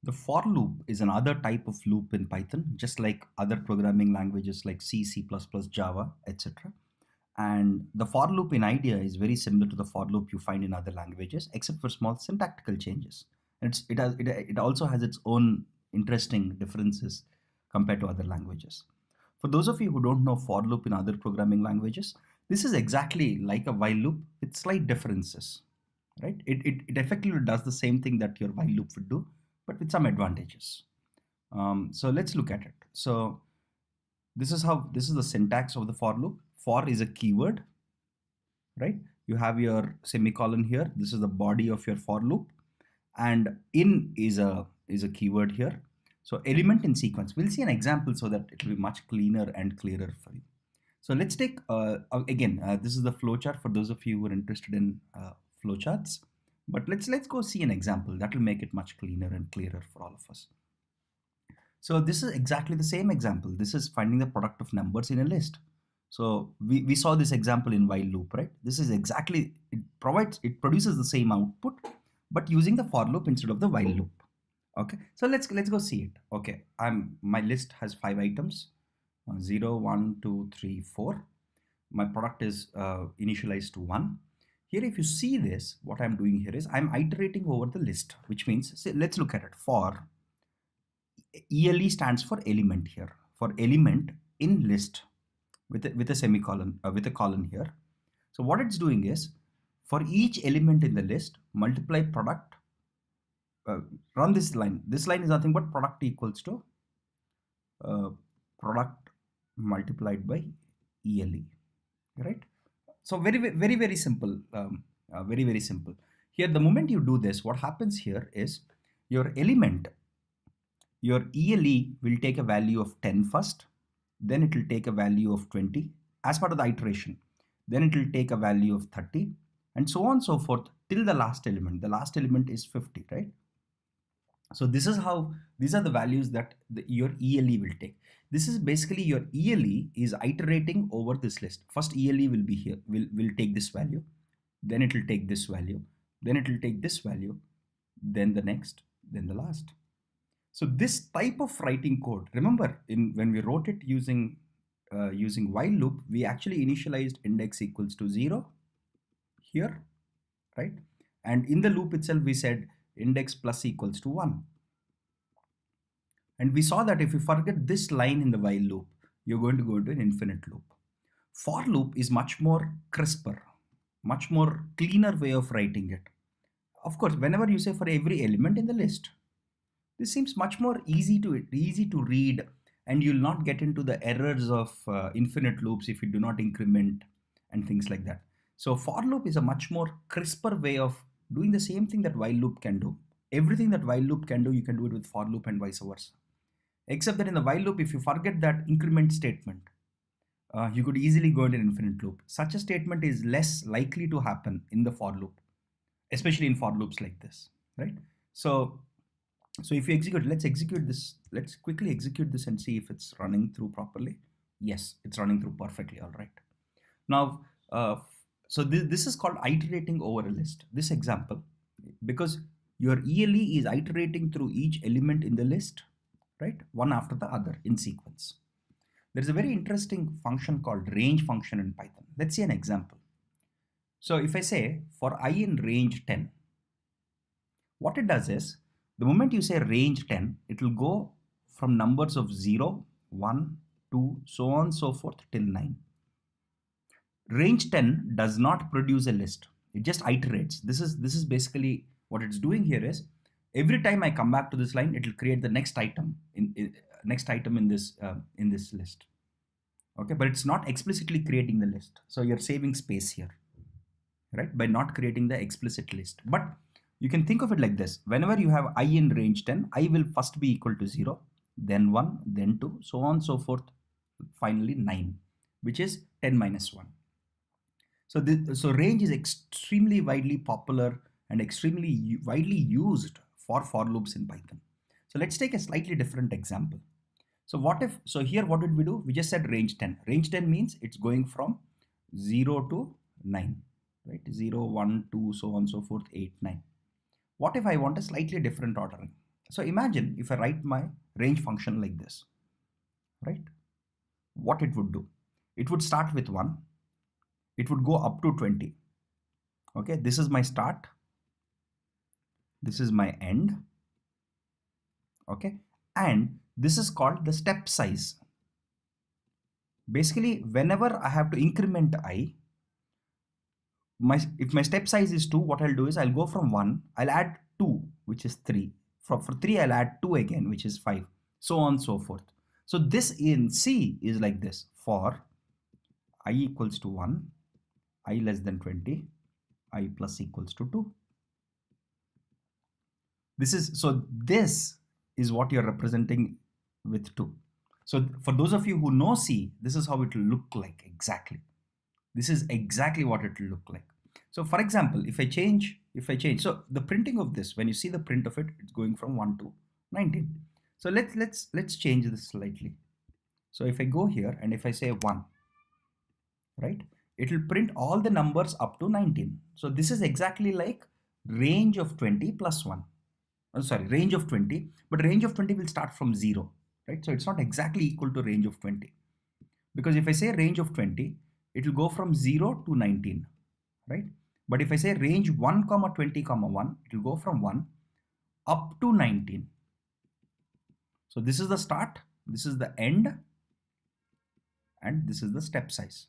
The for loop is another type of loop in Python, just like other programming languages like C, C++, Java, etc. And the for loop in IDEA is very similar to the for loop you find in other languages, except for small syntactical changes. It also has its own interesting differences compared to other languages. For those of you who don't know for loop in other programming languages, this is exactly like a while loop with slight differences, right? It effectively does the same thing that your while loop would do, but with some advantages. So let's look at it. So this is the syntax of the for loop. For is a keyword, right? You have your semicolon here. This is the body of your for loop, and in is a keyword here. So element in sequence. We'll see an example so that it will be much cleaner and clearer for you. So let's take again. This is the flowchart for those of you who are interested in flowcharts. But let's go see an example that will make it much cleaner and clearer for all of us. So this is exactly the same example. This is finding the product of numbers in a list. So we saw this example in while loop, right? This is exactly, it produces the same output, but using the for loop instead of the while loop. Okay, so let's go see it. Okay, my list has 5 items, 0, 1, 2, 3, 4. My product is initialized to 1. Here, if you see this, what I'm doing here is I'm iterating over the list, which means, say, let's look at it. For ELE stands for element here, for element in list with a semicolon, with a colon here. So what it's doing is, for each element in the list, multiply product, run this line. This line is nothing but product equals to product multiplied by ELE, right? So very simple, very simple. Here, the moment you do this, what happens here is your element, your ELE will take a value of 10 first, then it will take a value of 20 as part of the iteration. Then it will take a value of 30 and so on and so forth till the last element. The last element is 50, right? So this is how, these are the values that your ELE will take. This is basically your ELE is iterating over this list. First ELE will be here, will take this value, then it will take this value, then it will take this value, then the next, then the last. So this type of writing code, remember when we wrote it using while loop, we actually initialized index equals to 0 here, right? And in the loop itself, we said index plus equals to 1. And we saw that if you forget this line in the while loop, you're going to go to an infinite loop. For loop is much more crisper, much more cleaner way of writing it. Of course, whenever you say for every element in the list, this seems much more easy to read, and you'll not get into the errors of infinite loops if you do not increment and things like that. So for loop is a much more crisper way of doing the same thing that while loop can do. Everything that while loop can do, you can do it with for loop and vice versa. Except that in the while loop, if you forget that increment statement, you could easily go into an infinite loop. Such a statement is less likely to happen in the for loop, especially in for loops like this, right? So if you execute, let's execute this. Let's quickly execute this and see if it's running through properly. Yes, it's running through perfectly. All right. Now, so this is called iterating over a list. This example, because your ELE is iterating through each element in the list, right? One after the other in sequence. There's a very interesting function called range function in Python. Let's see an example. So if I say for I in range 10, what it does is, the moment you say range 10, it will go from numbers of 0, 1, 2, so on, so forth till 9. Range 10 does not produce a list. It just iterates. This is basically what it's doing here is, every time I come back to this line, it will create the next item in this list. Okay, but it's not explicitly creating the list. So you're saving space here, right? By not creating the explicit list. But you can think of it like this. Whenever you have I in range 10, I will first be equal to 0, then 1, then 2, so on, so forth, finally 9, which is 10 minus 1. So range is extremely widely popular and extremely widely used for loops in Python. So let's take a slightly different example. So here what did we do? We just said range 10. Range 10 means it's going from 0 to 9, right? 0, 1, 2, so on, so forth, 8, 9. What if I want a slightly different ordering? So imagine if I write my range function like this, right? What it would do? It would start with 1. It would go up to 20. Okay, this is my start. This is my end. Okay, and this is called the step size. Basically, whenever I have to increment I, if my step size is 2, what I'll do is I'll go from 1, I'll add 2, which is 3. For 3, I'll add 2 again, which is 5, so on and so forth. So this in C is like this: for I equals to 1, I less than 20, I plus equals to 2. This is what you're representing with 2. So for those of you who know C, this is how it will look like exactly. This is exactly what it will look like. So for example, if I change, so the printing of this, when you see the print of it, it's going from 1 to 19. So let's change this slightly. So if I go here and if I say 1, right, it will print all the numbers up to 19. So this is exactly like range of 20 plus 1. Oh, sorry, range of 20, but range of 20 will start from 0, right? So it's not exactly equal to range of 20, because if I say range of 20, it will go from 0 to 19, right? But if I say range 1 comma 20 comma 1, it will go from 1 up to 19. So this is the start, this is the end, and this is the step size.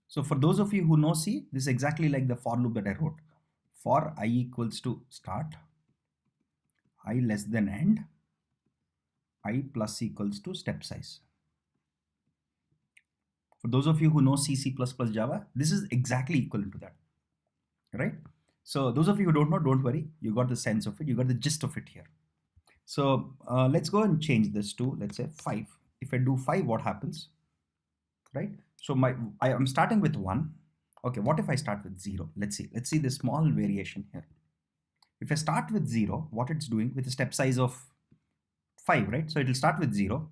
So for those of you who know C, this is exactly like the for loop that I wrote. For I equals to start, I less than end, I plus equals to step size. For those of you who know C, C++, Java, this is exactly equivalent to that, right? So those of you who don't know, don't worry, you got the sense of it, you got the gist of it here. So let's go and change this to, let's say 5. If I do 5, what happens, right? So I am starting with 1. Okay, what if I start with 0? Let's see this small variation here. If I start with 0, what it's doing with a step size of 5, right? So it will start with 0,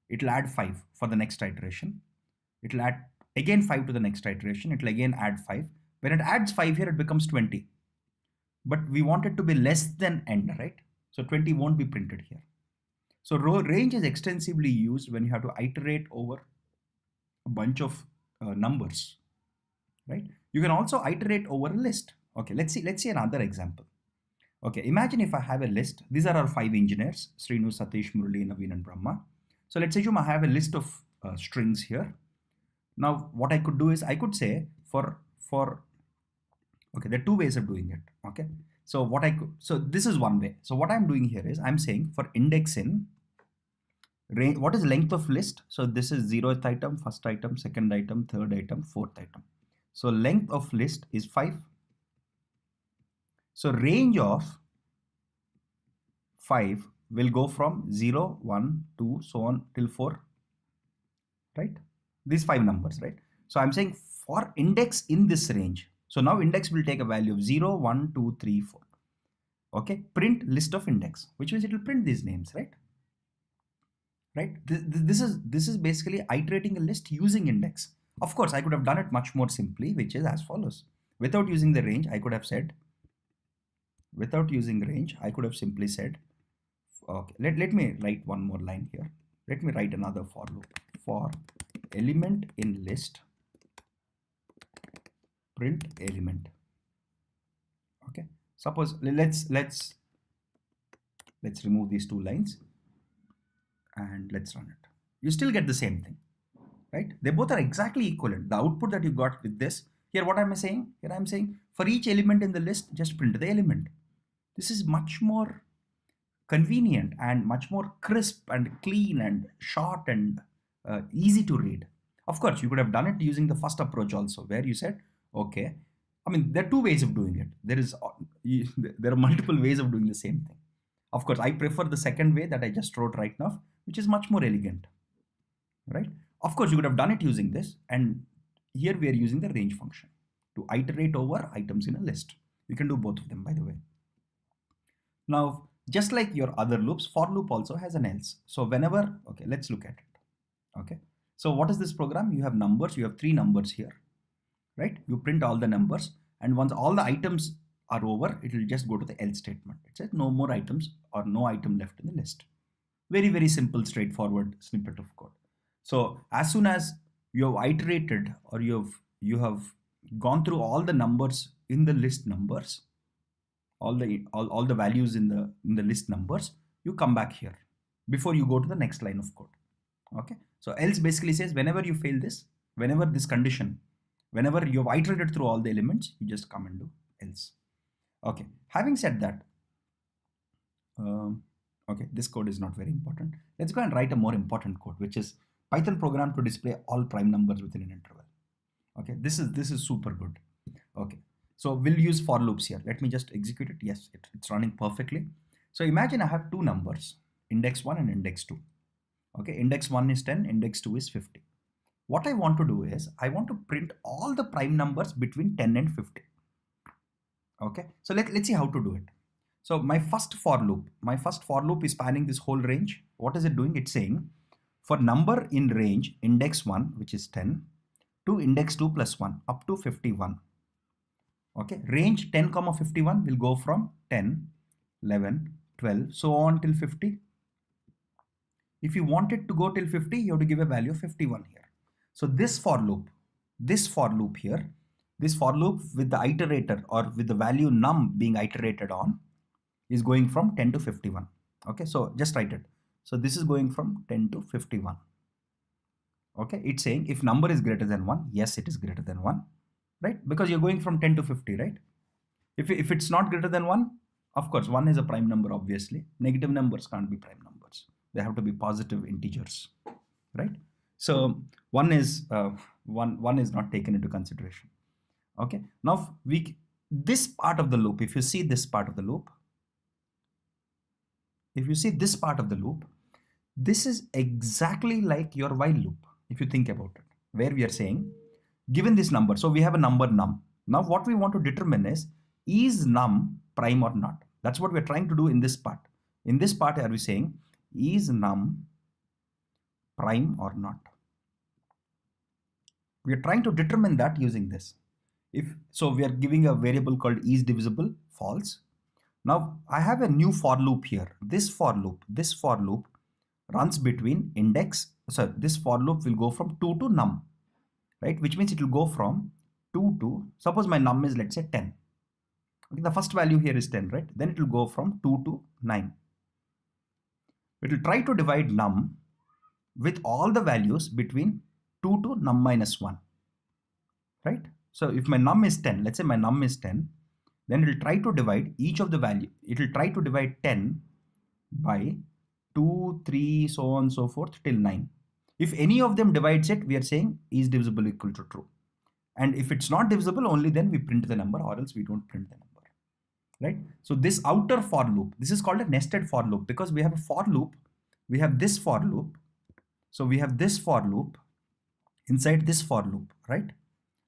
it will add 5 for the next iteration, it will add again 5 to the next iteration, it will again add 5. When it adds 5 here, it becomes 20. But we want it to be less than end, right? So 20 won't be printed here. So range is extensively used when you have to iterate over a bunch of numbers, right? You can also iterate over a list. Okay, let's see another example. Okay, imagine if I have a list. These are our 5 engineers: Srinu, Satish, Murali, Naveen, and Brahma. So let's assume I have a list of strings here. Now what I could do is I could say for okay, there are 2 ways of doing it. Okay, so so this is one way. So what I'm doing here is I'm saying for index in range, what is length of list? So this is 0th item, 1st item, 2nd item, 3rd item, 4th item. So length of list is 5. So range of 5 will go from 0, 1, 2, so on till 4, right? These 5 numbers, right? So I'm saying for index in this range. So now index will take a value of 0, 1, 2, 3, 4. Okay, print list of index, which means it will print these names, right? Right? This is basically iterating a list using index. Of course, I could have done it much more simply, which is as follows. Without using the range, I could have said, without using range, I could have simply said, okay, let me write one more line here. Let me write another for loop. For element in list, print element. Okay, suppose let's remove these 2 lines and let's run it. You still get the same thing, right? They both are exactly equivalent. The output that you got with this here, what am I saying? Here I'm saying for each element in the list, just print the element. This is much more convenient and much more crisp and clean and short and easy to read. Of course, you could have done it using the first approach also, where you said, okay, I mean, there are 2 ways of doing it. There are multiple ways of doing the same thing. Of course, I prefer the second way that I just wrote right now, which is much more elegant, right? Of course, you could have done it using this, and here we are using the range function to iterate over items in a list. You can do both of them, by the way. Now, just like your other loops, for loop also has an else. So whenever, okay, let's look at it. Okay, so what is this program? You have numbers, you have 3 numbers here, right? You print all the numbers, and once all the items are over, it will just go to the else statement. It says no more items or no item left in the list. Very, very simple, straightforward snippet of code. So as soon as you have iterated or you have gone through all the numbers in the list numbers, all the values in the list numbers, you come back here before you go to the next line of code. Okay. So else basically says whenever you fail this, whenever this condition, whenever you've iterated through all the elements, you just come and do else. Okay. Having said that, okay, this code is not very important. Let's go and write a more important code, which is Python program to display all prime numbers within an interval. Okay, this is super good. Okay, so we'll use for loops here. Let me just execute it. Yes, it's running perfectly. So imagine I have two numbers, index 1 and index 2. Okay, index 1 is 10, index 2 is 50. What I want to do is I want to print all the prime numbers between 10 and 50. Okay, so let's see how to do it. So my first for loop is spanning this whole range. What is it doing? It's saying for number in range index 1, which is 10, to index 2 plus 1 up to 51. Okay, range 10 comma 51 will go from 10, 11, 12, so on till 50. If you want it to go till 50, you have to give a value of 51 here. So this for loop here, this for loop with the iterator or with the value num being iterated on is going from 10 to 51. Okay, so just write it. So this is going from 10 to 51. Okay, it's saying if number is greater than 1, yes, it is greater than 1, right? Because you're going from 10 to 50, right? If it's not greater than 1, of course, 1 is a prime number, obviously. Negative numbers can't be prime numbers. They have to be positive integers, right? So 1 is not taken into consideration. Okay, now this part of the loop, if you see this part of the loop, this is exactly like your while loop, if you think about it, where we are saying, given this number, so we have a number num. Now what we want to determine is num prime or not? That's what we're trying to do in this part. In this part, are we saying, is num prime or not? We are trying to determine that using this. So we are giving a variable called is divisible, false. Now I have a new for loop here. This for loop runs between this for loop will go from 2 to num, right? Which means it will go from 2 to, suppose my num is, let's say, 10. Okay, the first value here is 10, right? Then it will go from 2 to 9. It will try to divide num with all the values between 2 to num minus 1, right? So if my num is 10, let's say my num is 10, then it will try to divide each of the value. It will try to divide 10 by 2, 3, so on and so forth till 9. If any of them divides it, we are saying is divisible equal to true. And if it's not divisible, only then we print the number, or else we don't print the number, right? So this outer for loop, this is called a nested for loop, because we have a for loop, we have this for loop. So we have this for loop inside this for loop, right?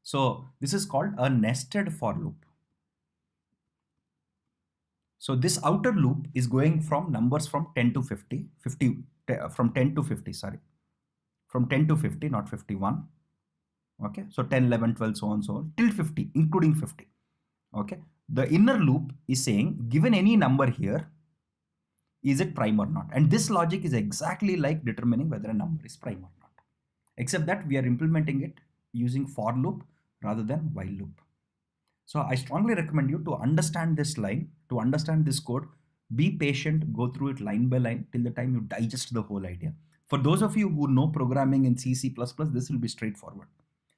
So this is called a nested for loop. So this outer loop is going from numbers from 10 to 50, from 10 to 50, sorry, from 10 to 50, not 51. Okay, so 10, 11, 12, so on, so on, till 50, including 50. Okay, the inner loop is saying, given any number here, is it prime or not? And this logic is exactly like determining whether a number is prime or not, except that we are implementing it using for loop rather than while loop. So I strongly recommend you to understand this line, to understand this code, be patient, go through it line by line till the time you digest the whole idea. For those of you who know programming in C, C++, this will be straightforward.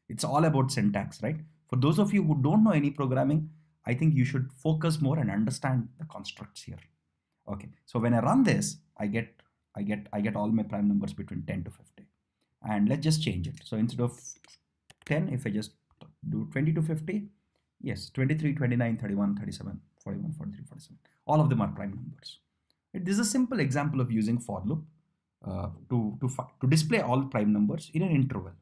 It's all about syntax, right? For those of you who don't know any programming, I think you should focus more and understand the constructs here. Okay, so when I run this, I get all my prime numbers between 10 to 50. And let's just change it. So instead of 10, if I just do 20 to 50, yes, 23, 29, 31, 37, 41, 43, 47. All of them are prime numbers. This is a simple example of using for loop to display all prime numbers in an interval.